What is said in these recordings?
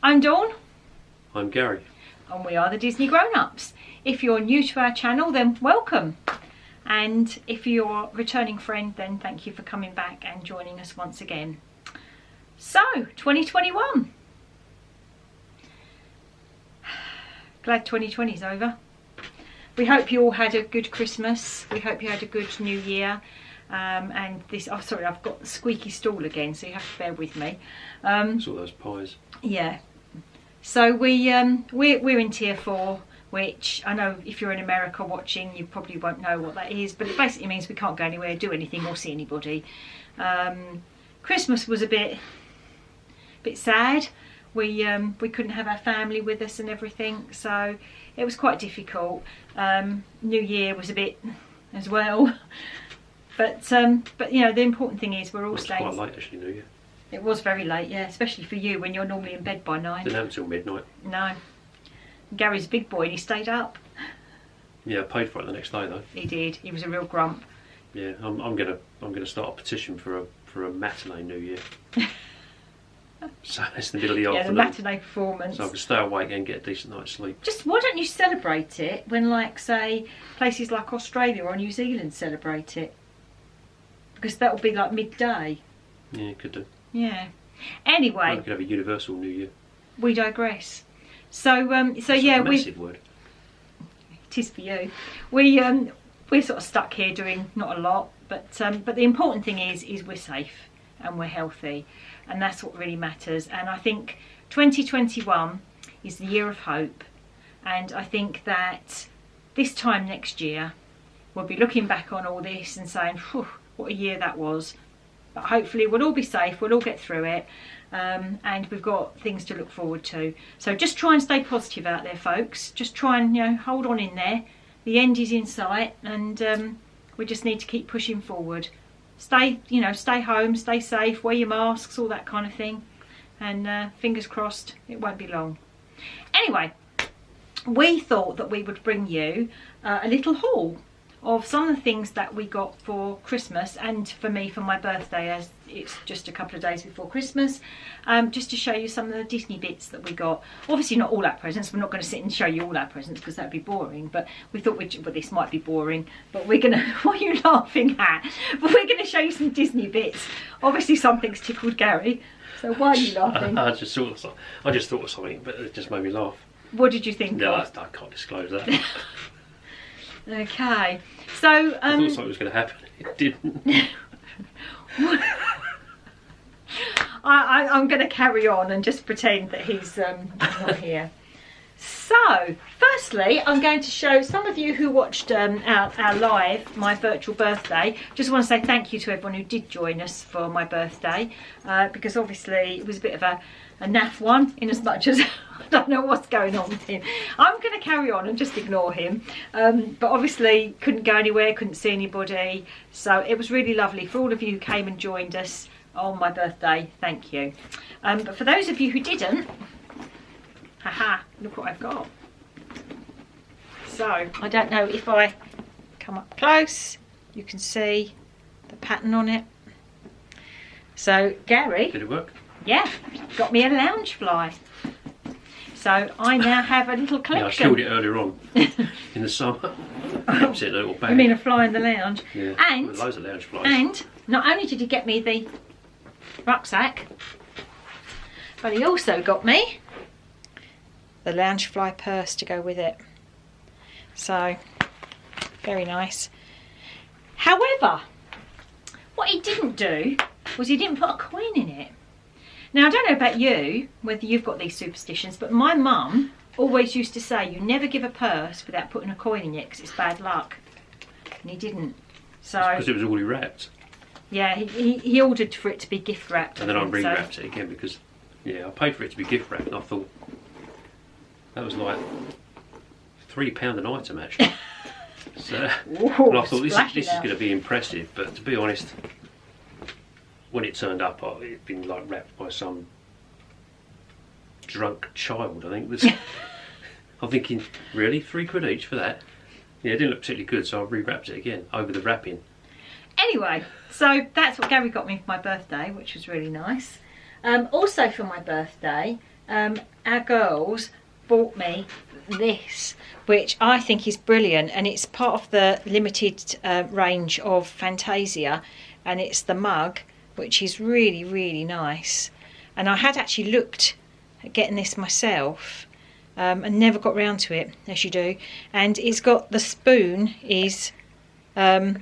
I'm Dawn. I'm Gary. And we are the Disney Grownups. If you're new to our channel, then welcome. And if you're a returning friend, then thank you for coming back and joining us once again. So, 2021. Glad 2020 is over. We hope you all had a good Christmas. We hope you had a good New Year. And this, oh sorry, I've got the squeaky stool again, so you have to bear with me. It's all those pies. Yeah. So we're in tier 4, which I know if you're in America watching, you probably won't know what that is, but it basically means we can't go anywhere, do anything, or see anybody. Christmas was a bit sad. We couldn't have our family with us and everything, so it was quite difficult. New Year was a bit as well, but you know, the important thing is we're all staying. It was quite late actually, New Year. It was very late, yeah, especially for you when you're normally in bed by 9. Didn't have until midnight. No. Gary's a big boy and he stayed up. Yeah, I paid for it the next day though. He did. He was a real grump. Yeah, I'm gonna start a petition for a matinee New Year. So it's the middle of the afternoon. Yeah, the matinee performance. So I can stay awake and get a decent night's sleep. Just why don't you celebrate it when, like, say, places like Australia or New Zealand celebrate it? Because that will be like midday. Yeah, could do. Yeah. Anyway, we could have a universal New Year. We digress. So That's yeah, a massive word. It is for you. We're sort of stuck here doing not a lot, but the important thing is we're safe and we're healthy, and that's what really matters. And I think 2021 is the year of hope, and I think that this time next year we'll be looking back on all this and saying, whew, what a year that was. But hopefully we'll all be safe, we'll all get through it, and we've got things to look forward to. So just try and stay positive out there, folks. Just try and, you know, hold on in there. The end is in sight, and we just need to keep pushing forward. Stay home, stay safe, wear your masks, all that kind of thing. And fingers crossed, it won't be long. Anyway, we thought that we would bring you a little haul of some of the things that we got for Christmas, and for me for my birthday, as it's just a couple of days before Christmas, just to show you some of the Disney bits that we got. Obviously not all our presents, we're not going to sit and show you all our presents because that'd be boring, but we thought well, this might be boring, but we're going to, what are you laughing at? But we're going to show you some Disney bits. Obviously something's tickled Gary, so why are you laughing? I just thought of something, but it just made me laugh. What did you think No, of? I can't disclose that. Okay, so I thought something was going to happen. It didn't. I'm going to carry on and just pretend that he's not here. So, firstly, I'm going to show some of you who watched our live, my virtual birthday. Just want to say thank you to everyone who did join us for my birthday, because obviously it was a bit of a naff one, in as much as I don't know what's going on with him. I'm going to carry on and just ignore him, but obviously couldn't go anywhere, couldn't see anybody, so it was really lovely for all of you who came and joined us on my birthday. Thank you. But for those of you who didn't, haha, look what I've got. So I don't know if I come up close, you can see the pattern on it. So Gary, Did it work? yeah, got me a lounge fly. So I now have a little collection. Yeah, I killed it earlier on in the summer. Kept it in a little bag. You mean a fly in the lounge? Yeah, And with loads of lounge flies. And not only did he get me the rucksack, but he also got me the lounge fly purse to go with it. So, very nice. However, what he didn't do was he didn't put a coin in it. Now, I don't know about you, whether you've got these superstitions, but my mum always used to say, you never give a purse without putting a coin in it because it's bad luck. And he didn't. So Because it was already wrapped. yeah, he ordered for it to be gift wrapped. And then I think, re-wrapped it again because, yeah, I paid for it to be gift wrapped and I thought, that was like £3 an item actually. So, Ooh, and I thought this is now. going to be impressive, but to be honest, when it turned up, it'd been like wrapped by some drunk child, I think. I'm thinking, really? £3 each for that? Yeah, it didn't look particularly good, so I re-wrapped it again over the wrapping. Anyway, so that's what Gary got me for my birthday, which was really nice. Also for my birthday, our girls bought me this, which I think is brilliant, and it's part of the limited range of Fantasia, and it's the mug, which is really, really nice. And I had actually looked at getting this myself, and never got round to it, as you do. And it's got the spoon is I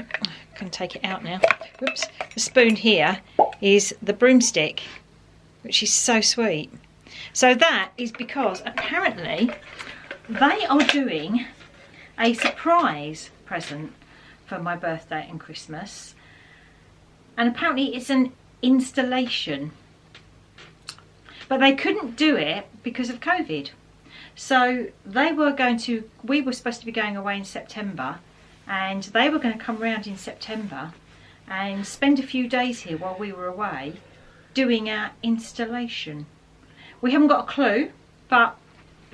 can take it out now. Whoops. The spoon here is the broomstick, which is so sweet. So that is because apparently they are doing a surprise present for my birthday and Christmas, and apparently it's an installation, but they couldn't do it because of COVID. So we were supposed to be going away in September, and they were going to come round in September and spend a few days here while we were away doing our installation. We haven't got a clue, but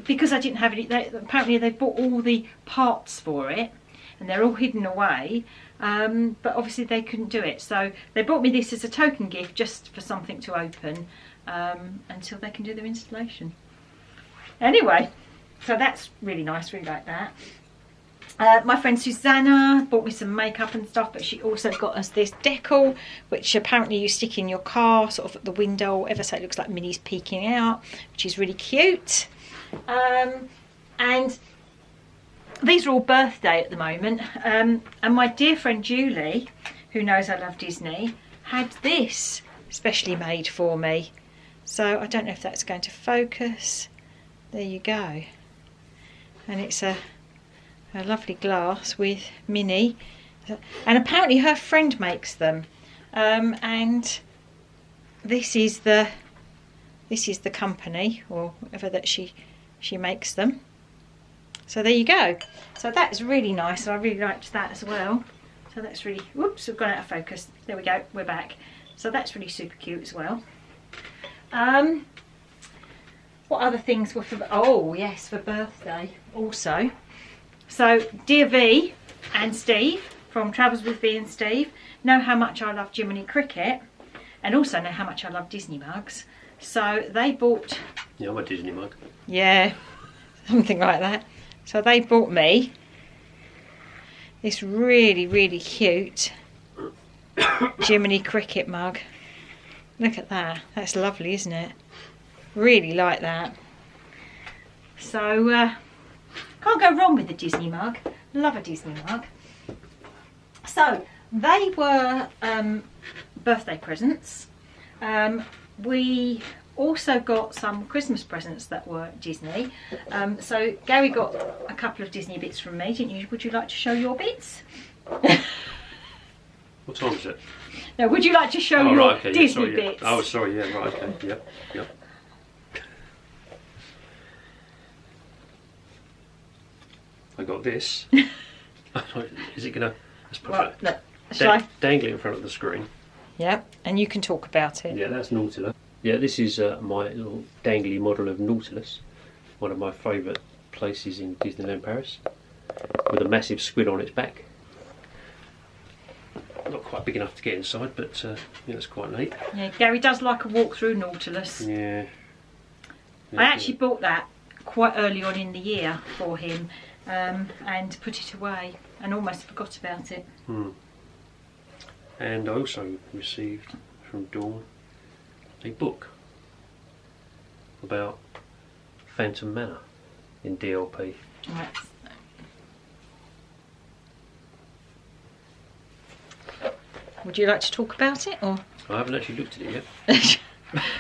because I didn't have any, apparently they've bought all the parts for it and they're all hidden away, but obviously they couldn't do it. So they brought me this as a token gift, just for something to open until they can do their installation. Anyway, so that's really nice, really like that. My friend Susanna bought me some makeup and stuff, but she also got us this decal, which apparently you stick in your car, sort of at the window, whatever, so it looks like Minnie's peeking out, which is really cute. And these are all birthday at the moment. And my dear friend Julie, who knows I love Disney, had this specially made for me. So I don't know if that's going to focus. There you go. And it's a lovely glass with Minnie, and apparently her friend makes them, and this is the company or whatever that she makes them. So there you go. So that is really nice, and I really liked that as well. So that's really, whoops, we've gone out of focus. There we go, we're back. So that's really super cute as well. What other things were for, oh yes, for birthday also. So dear V and Steve from Travels with V and Steve know how much I love Jiminy Cricket, and also know how much I love Disney mugs. So they bought... Yeah, I'm a Disney mug. Yeah, something like that. So they bought me this really, really cute Jiminy Cricket mug. Look at that. That's lovely, isn't it? Really like that. So can't go wrong with a Disney mug. Love a Disney mug. So they were birthday presents. We also got some Christmas presents that were Disney. So Gary got a couple of Disney bits from me, didn't you? Would you like to show your bits? What time is it? No, would you like to show your Disney bits? Oh, sorry, yeah, right, okay, yep. I got this. Is it going to... Let's put it dangling in front of the screen. Yeah, and you can talk about it. Yeah, that's Nautilus. Yeah, this is my little dangly model of Nautilus. One of my favourite places in Disneyland Paris. With a massive squid on its back. Not quite big enough to get inside, but yeah, it's quite neat. Yeah, Gary does like a walk through Nautilus. Yeah. I actually bought that quite early on in the year for him, and put it away and almost forgot about it. And I also received from Dawn a book about Phantom Manor in DLP. Right. Would you like to talk about it, or? I haven't actually looked at it yet.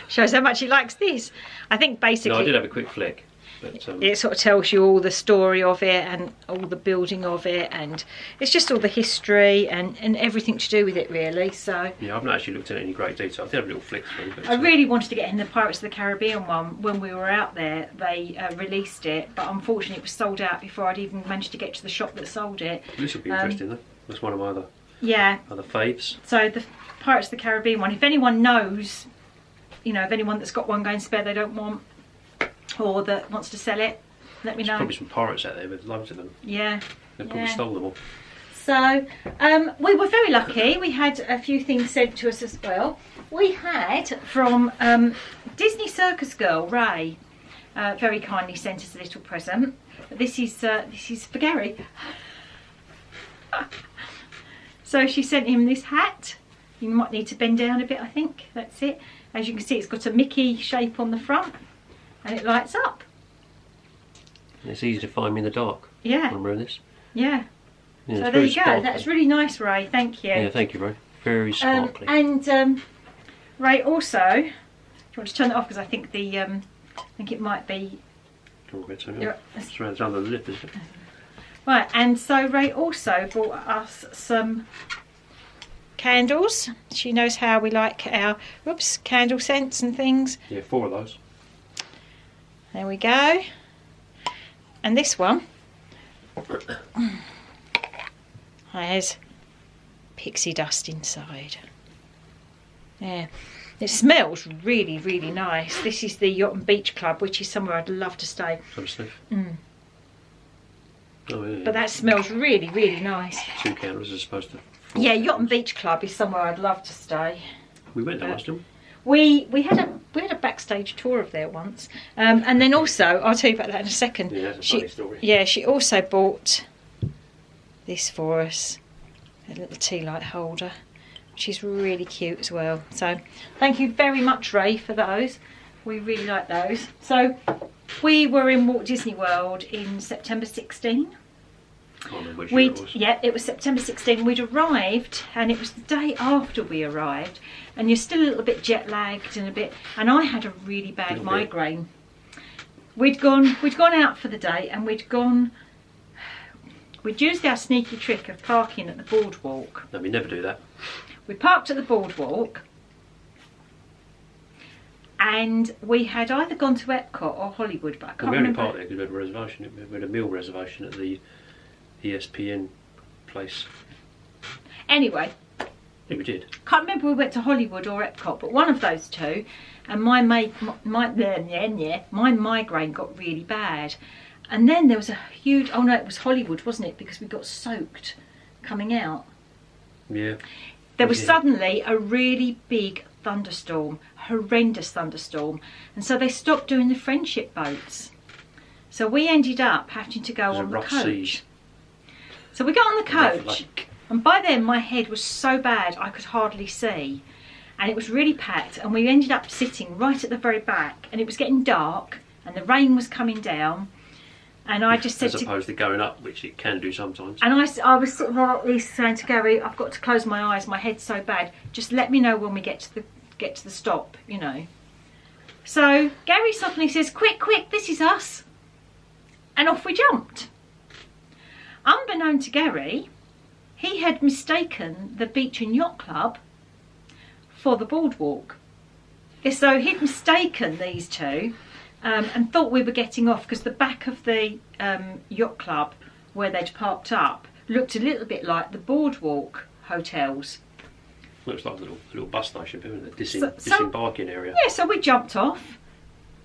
Shows how much he likes this. I think basically... No, I did have a quick flick. But, it sort of tells you all the story of it and all the building of it, and it's just all the history and everything to do with it, really. So yeah, I've not actually looked at it in any great detail. I did have a little flick through. But, I really wanted to get in the Pirates of the Caribbean one. When we were out there, they released it, but unfortunately it was sold out before I'd even managed to get to the shop that sold it. This would be interesting though. That's one of my other faves. So the Pirates of the Caribbean one, if anyone knows, you know, of anyone that's got one going spare they don't want, or that wants to sell it, let me know. There's probably some pirates out there with loads of them. Yeah. They probably stole them all. So we were very lucky. We had a few things sent to us as well. We had from Disney Circus Girl, Ray, very kindly sent us a little present. This is for Gary. So she sent him this hat. You might need to bend down a bit, I think. That's it. As you can see, it's got a Mickey shape on the front and it lights up. And it's easy to find me in the dark. Yeah. When I'm wearing this. Yeah. Yeah, so there you go. Sparkly. That's really nice, Ray. Thank you. Yeah, thank you, Ray. Very sparkly. And Ray also, do you want to turn it off because I think I think it might be. It's around under the lip, isn't it? Right, and so Ray also brought us some candles. She knows how we like our candle scents and things. Yeah, 4 of those. There we go. And this one has pixie dust inside. Yeah, it smells really, really nice. This is the Yacht and Beach Club, which is somewhere I'd love to stay. Some sniff. Oh, yeah. But that smells really, really nice. 2 candles as opposed to 4 Yeah, candles. Yacht and Beach Club is somewhere I'd love to stay. We went there once, didn't we? We had a backstage tour of there once, and then also I'll tell you about that in a second. Yeah, that's a funny story. Yeah, she also bought this for us, a little tea light holder, which is really cute as well. So thank you very much, Ray, for those. We really like those. So we were in Walt Disney World in September 16. I can't remember which year it was. Yeah, it was September 16. We'd arrived, and it was the day after we arrived, and you're still a little bit jet lagged and I had a really bad migraine. We'd gone out for the day, and we'd used our sneaky trick of parking at the boardwalk. No, we never do that. We parked at the boardwalk, and we had either gone to Epcot or Hollywood, but I can't remember. We only parked there because we had a reservation. We had a meal reservation at the ESPN place. Anyway, Yeah, we did. can't remember if we went to Hollywood or Epcot, but one of those two. And my migraine got really bad. And then there was a huge, oh no, it was Hollywood, wasn't it? Because we got soaked coming out. Yeah. There was suddenly a really big thunderstorm, horrendous thunderstorm. And so they stopped doing the friendship boats. So we ended up having to go on the coach. Seas. So we got on the Rough coach, lake. and by then my head was so bad I could hardly see. And it was really packed, and we ended up sitting right at the very back, and it was getting dark, and the rain was coming down. And I just said as opposed to going up, which it can do sometimes. And I was sitting there at least saying to Gary, I've got to close my eyes, my head's so bad. Just let me know when we get to the stop, you know. So Gary suddenly says, quick, quick, this is us. And off we jumped. Unbeknown to Gary, he had mistaken the Beach and Yacht Club for the boardwalk. So he'd mistaken these two and thought we were getting off because the back of the yacht club where they'd parked up looked a little bit like the boardwalk hotels. Looks like a little bus station, isn't it? Disembarking area. Yeah, so we jumped off.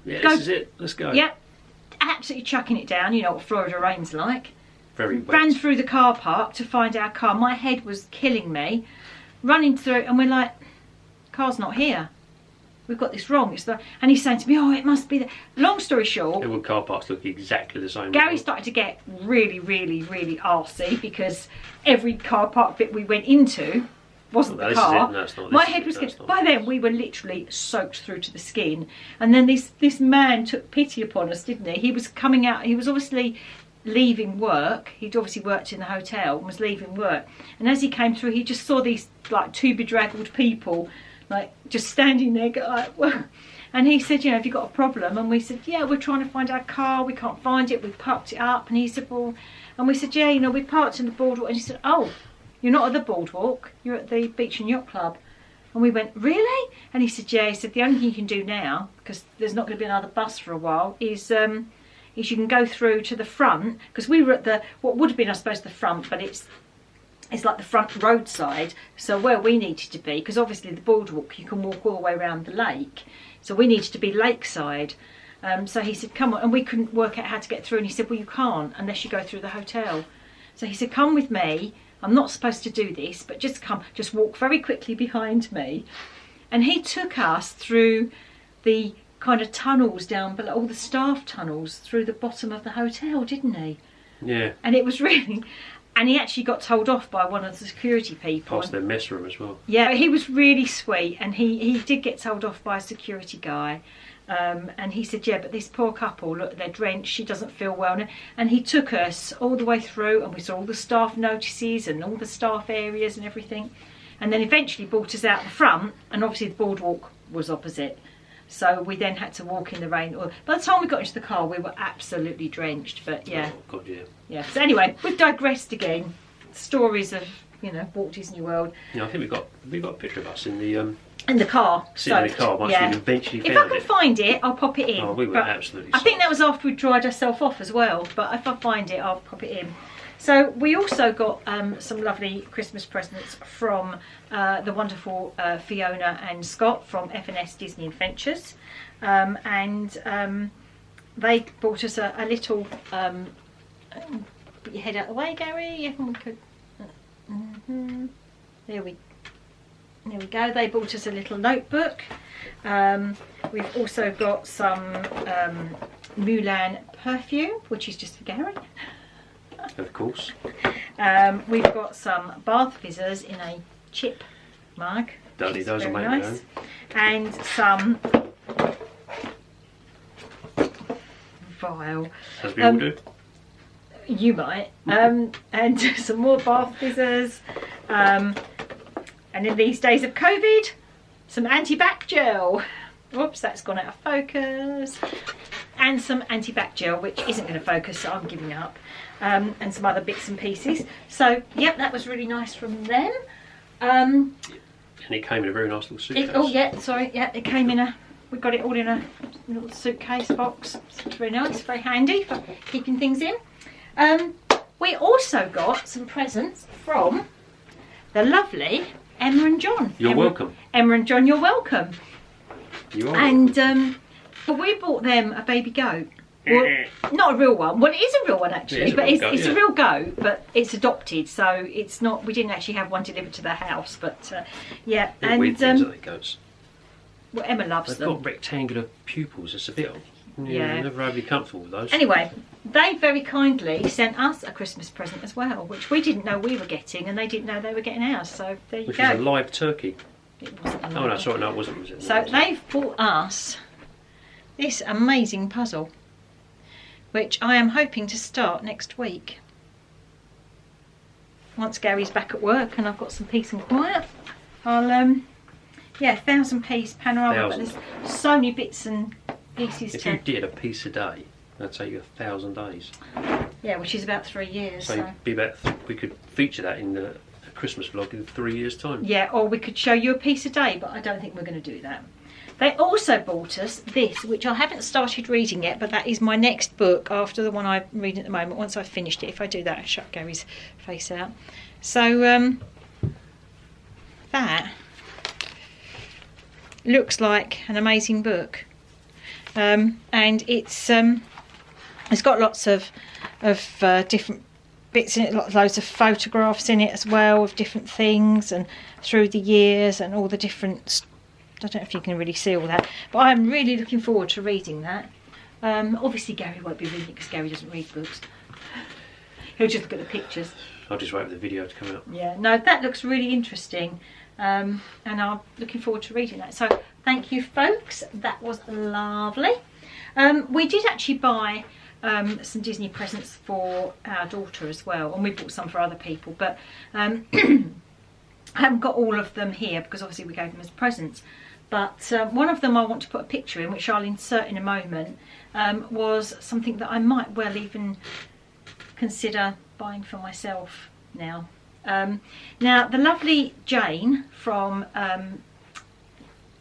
Yeah, this is it. Let's go. Yep, absolutely chucking it down. You know what Florida rain's like. Very wet. Ran through the car park to find our car. My head was killing me. Running through, and we're like, car's not here. We've got this wrong. And he's saying to me, oh, it must be there. Long story short, Everyone car parks look exactly the same. Gary started to get really, really, really arsey because every car park bit we went into wasn't the car. My head was getting. By then we were literally soaked through to the skin. And then this man took pity upon us, didn't he? He was coming out. He was obviously leaving work. He'd obviously worked in the hotel and was leaving work. And as he came through, he just saw these like two bedraggled people, like just standing there, like, well. And he said, you know, have you got a problem? And we said, yeah, we're trying to find our car. We can't find it. We've parked it up. And he said, well, and we said, yeah, you know, we parked in the boardwalk. And he said, oh, you're not at the boardwalk. You're at the Beach and Yacht Club. And we went, really? And he said, yeah. He said, the only thing you can do now, because there's not going to be another bus for a while, is you can go through to the front. Because we were at what would have been, I suppose, the front, but it's like the front roadside. So where we needed to be, because obviously the boardwalk, you can walk all the way around the lake. So we needed to be lakeside. So he said, come on. And we couldn't work out how to get through. And he said, well, you can't unless you go through the hotel. So he said, come with me. I'm not supposed to do this, but just walk very quickly behind me. And he took us through the kind of tunnels down below, all the staff tunnels through the bottom of the hotel, didn't he? Yeah. And it was really... And he actually got told off by one of the security people. Past their mess room as well. Yeah, he was really sweet, and he did get told off by a security guy. And he said, yeah, but this poor couple, look, they're drenched, she doesn't feel well. And he took us all the way through, and we saw all the staff notices and all the staff areas and everything. And then eventually brought us out the front, and obviously the boardwalk was opposite. So we then had to walk in the rain. By the time we got into the car, we were absolutely drenched. But yeah. Oh, God, yeah. Yeah. So anyway, we've digressed again. Stories of, you know, Walt Disney World. Yeah, I think we got a picture of us in the car. Sitting in the car once we eventually found it. If I can find it, I'll pop it in. Oh, we were absolutely I think that was after we dried ourselves off as well. But if I find it, I'll pop it in. So we also got some lovely Christmas presents from the wonderful Fiona and Scott from F&S Disney Adventures. They bought us a little... put your head out the way, Gary. Yeah, we could. There we go. They bought us a little notebook. We've also got some Mulan perfume, which is just for Gary. Of course. We've got some bath fizzers in a chip mug. Those are very made nice. And some vial. As we all do. You might. And some more bath fizzers. And in these days of COVID, some anti-bac gel. Oops, that's gone out of focus. And some anti-bac gel, which isn't going to focus, so I'm giving up. And some other bits and pieces. So, yep, that was really nice from them. And it came in a very nice little suitcase. It came in we got it all in a little suitcase box. It's very nice, very handy for keeping things in. We also got some presents from the lovely Emma and John. You're welcome. Emma and John, you're welcome. You are. And we bought them a baby goat. Well, not a real one. Well, it is a real one actually, but it's a real goat, but it's adopted, so it's not. We didn't actually have one delivered to the house, but yeah. They're weird things, aren't they, goats? Well, Emma loves them. They've got rectangular pupils. It's a bit. Yeah. Never overly comfortable with those. Anyway, they very kindly sent us a Christmas present as well, which we didn't know we were getting, and they didn't know they were getting ours. So there you go. Which was a live turkey. It wasn't a live. Oh no, sorry, no, it wasn't. Was it? So they've bought us this amazing puzzle, which I am hoping to start next week. Once Gary's back at work and I've got some peace and quiet, I'll 1,000-piece panorama. But there's so many bits and pieces. If you did a piece a day, that'd take you 1,000 days. Yeah, which is about 3 years. So be about we could feature that in the Christmas vlog in 3 years' time. Yeah, or we could show you a piece a day, but I don't think we're going to do that. They also bought us this, which I haven't started reading yet, but that is my next book after the one I'm reading at the moment. Once I've finished it, if I do that, I'll shut Gary's face out. So that looks like an amazing book, and it's got lots of different bits in it, loads of photographs in it as well of different things and through the years and all the different. I don't know if you can really see all that, but I'm really looking forward to reading that. Obviously Gary won't be reading it because Gary doesn't read books. He'll just look at the pictures. I'll just wait for the video to come out. Yeah, no, that looks really interesting, and I'm looking forward to reading that. So thank you, folks. That was lovely. We did actually buy some Disney presents for our daughter as well, and we bought some for other people, but I haven't got all of them here because obviously we gave them as presents. But one of them I want to put a picture in, which I'll insert in a moment, was something that I might well even consider buying for myself now. Now, the lovely Jane from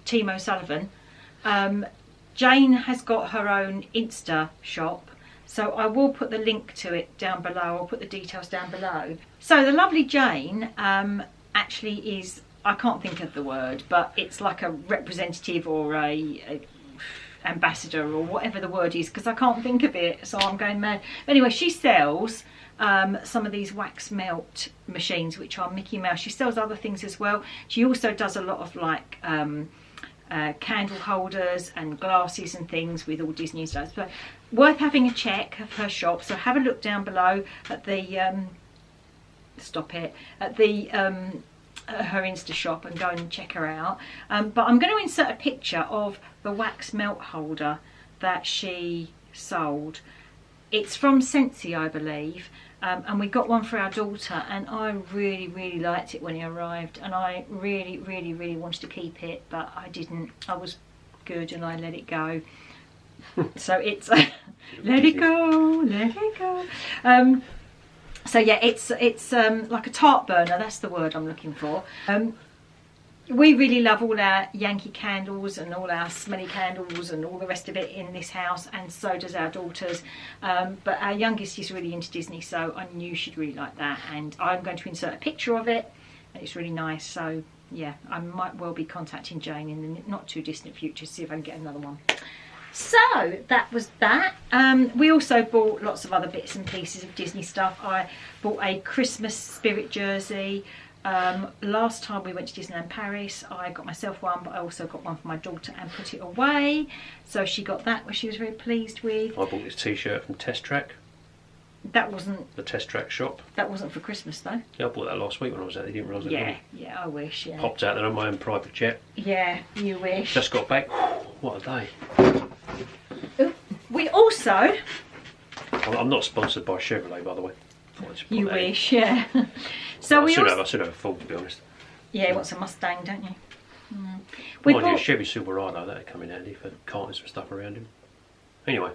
Team O'Sullivan, Jane has got her own Insta shop, so I will put the link to it down below. I'll put the details down below. So the lovely Jane actually is, I can't think of the word, but it's like a representative or a ambassador or whatever the word is, because I can't think of it, so I'm going mad. But anyway, she sells some of these wax melt machines, which are Mickey Mouse. She sells other things as well. She also does a lot of like candle holders and glasses and things with all Disney stuff. But worth having a check of her shop. So have a look down below at the her Insta shop and go and check her out. But I'm going to insert a picture of the wax melt holder that she sold. It's from Scentsy, I believe, and we got one for our daughter, and I really liked it when it arrived, and I really wanted to keep it, but I didn't. I was good and I let it go. So it's let it go. So yeah, it's like a tart burner, that's the word I'm looking for. We really love all our Yankee candles and all our smelly candles and all the rest of it in this house, and so does our daughters. But our youngest is really into Disney, so I knew she'd really like that, and I'm going to insert a picture of it, and it's really nice. So yeah, I might well be contacting Jane in the not too distant future to see if I can get another one. So that was that. We also bought lots of other bits and pieces of Disney stuff. I bought a Christmas spirit jersey. Last time we went to Disneyland Paris, I got myself one, but I also got one for my daughter and put it away. So she got that, which she was very pleased with. I bought this t-shirt from Test Track. That wasn't... The Test Track shop. That wasn't for Christmas though. Yeah, I bought that last week when I was there. They didn't realise it. Yeah, I wish, yeah. Popped out there on my own private jet. Yeah, you wish. Just got back. What a day. Ooh, we also... I'm not sponsored by Chevrolet, by the way. You wish, yeah. So I should have a Ford, to be honest. Yeah, you want some Mustang, don't you? We bought a Chevy Silverado. That'd come in handy for carting some stuff around him. Anyway,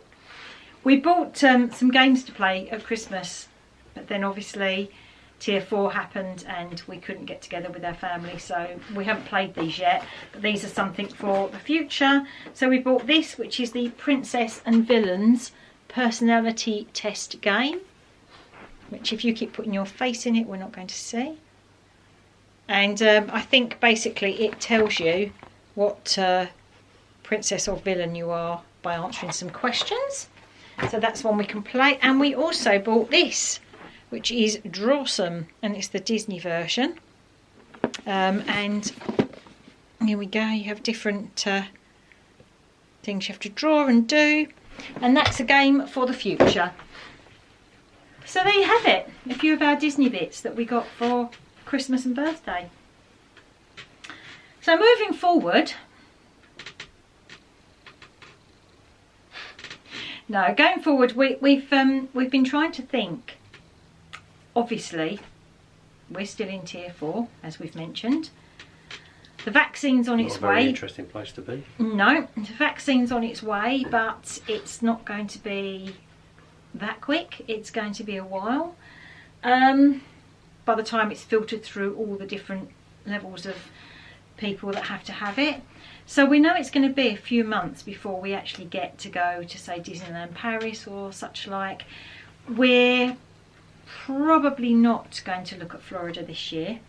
we bought some games to play at Christmas, but then obviously Tier 4 happened and we couldn't get together with our family, so we haven't played these yet, but these are something for the future. So we bought this, which is the Princess and Villains personality test game, which if you keep putting your face in it, we're not going to see. And I think basically it tells you what princess or villain you are by answering some questions. So that's one we can play. And we also bought this, which is Drawsome, and it's the Disney version. And here we go, you have different things you have to draw and do. And that's a game for the future. So there you have it, a few of our Disney bits that we got for Christmas and birthday. So moving forward, going forward, we've been trying to think. Obviously, we're still in Tier 4, as we've mentioned. The vaccine's on its way. Not a very interesting place to be. No, the vaccine's on its way, but it's not going to be that quick. It's going to be a while. By the time it's filtered through all the different levels of people that have to have it. So we know it's going to be a few months before we actually get to go to, say, Disneyland Paris or such like. We're probably not going to look at Florida this year.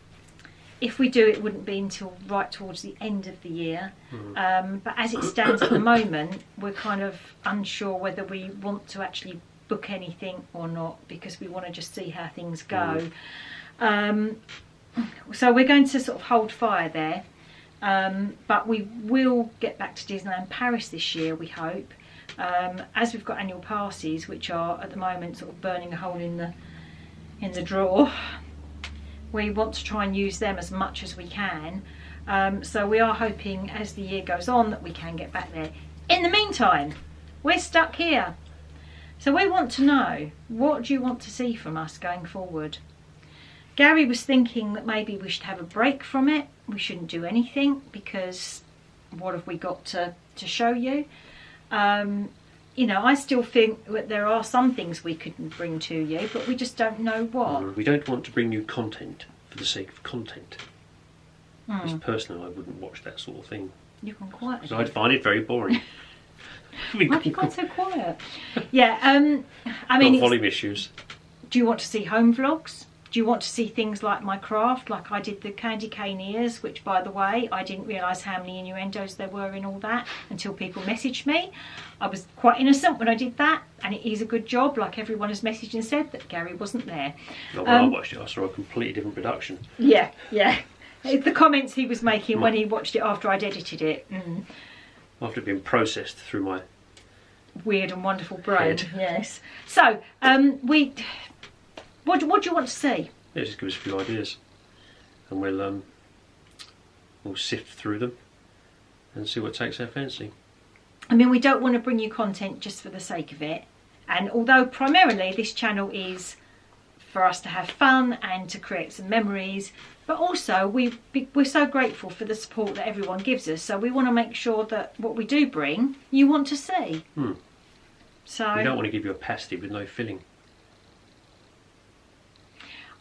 If we do, it wouldn't be until right towards the end of the year. But as it stands at the moment, we're kind of unsure whether we want to actually book anything or not, because we want to just see how things go. So we're going to sort of hold fire there. But we will get back to Disneyland Paris this year, we hope. As we've got annual passes, which are at the moment sort of burning a hole in the drawer, we want to try and use them as much as we can. So we are hoping as the year goes on that we can get back there. In the meantime, we're stuck here. So we want to know, what do you want to see from us going forward? Gary was thinking that maybe we should have a break from it. We shouldn't do anything, because what have we got to show you? You know, I still think that there are some things we could bring to you, but we just don't know what. We don't want to bring you content for the sake of content. Because personally, I wouldn't watch that sort of thing. You can quiet. Because I'd find it very boring. Why have you gone so quiet? Yeah, I mean, got volume issues. Do you want to see home vlogs? Do you want to see things like my craft, like I did the candy cane ears, which, by the way, I didn't realise how many innuendos there were in all that until people messaged me. I was quite innocent when I did that, and it is a good job, like everyone has messaged and said that Gary wasn't there. No, when I watched it, I saw a completely different production. Yeah, yeah. The comments he was making when he watched it after I'd edited it. After being processed through my weird and wonderful brain, head. yes. So, what do you want to see? Yeah, just give us a few ideas, and we'll sift through them and see what takes our fancy. I mean, we don't want to bring you content just for the sake of it, and although primarily this channel is for us to have fun and to create some memories, but also we're so grateful for the support that everyone gives us, so we want to make sure that what we do bring you want to see. So we don't want to give you a pasty with no filling.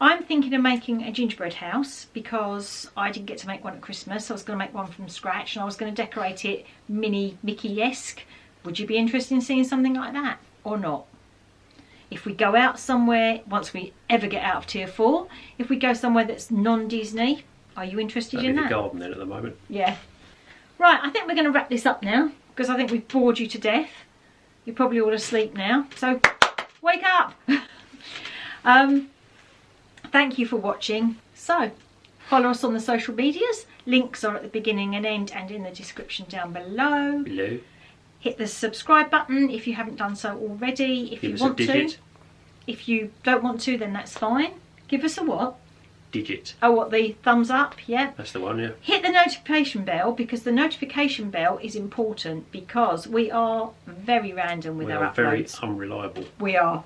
I'm thinking of making a gingerbread house because I didn't get to make one at Christmas. I was going to make one from scratch and I was going to decorate it mini Mickey-esque. Would you be interested in seeing something like that or not? If we go out somewhere, once we ever get out of tier 4, if we go somewhere that's non-Disney, are you interested in that? That'd be the garden then at the moment. Yeah. Right, I think we're going to wrap this up now because I think we've bored you to death. You're probably all asleep now, so wake up! Thank you for watching. So, follow us on the social medias. Links are at the beginning and end and in the description down below. Hit the subscribe button if you haven't done so already. If you want to. If you don't want to, then that's fine. Give us a what? Digit. Oh, what, the thumbs up? Yeah. That's the one, yeah. Hit the notification bell because the notification bell is important because we are very random with our uploads. We are very unreliable. We are.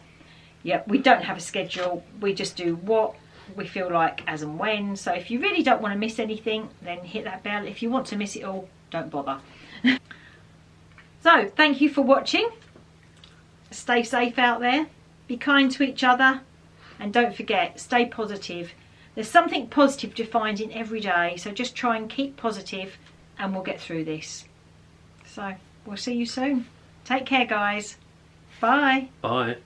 Yep, we don't have a schedule. We just do what we feel like as and when. So if you really don't want to miss anything, then hit that bell. If you want to miss it all, don't bother. So, thank you for watching. Stay safe out there. Be kind to each other. And don't forget, stay positive. There's something positive to find in every day. So just try and keep positive and we'll get through this. So, we'll see you soon. Take care, guys. Bye. Bye.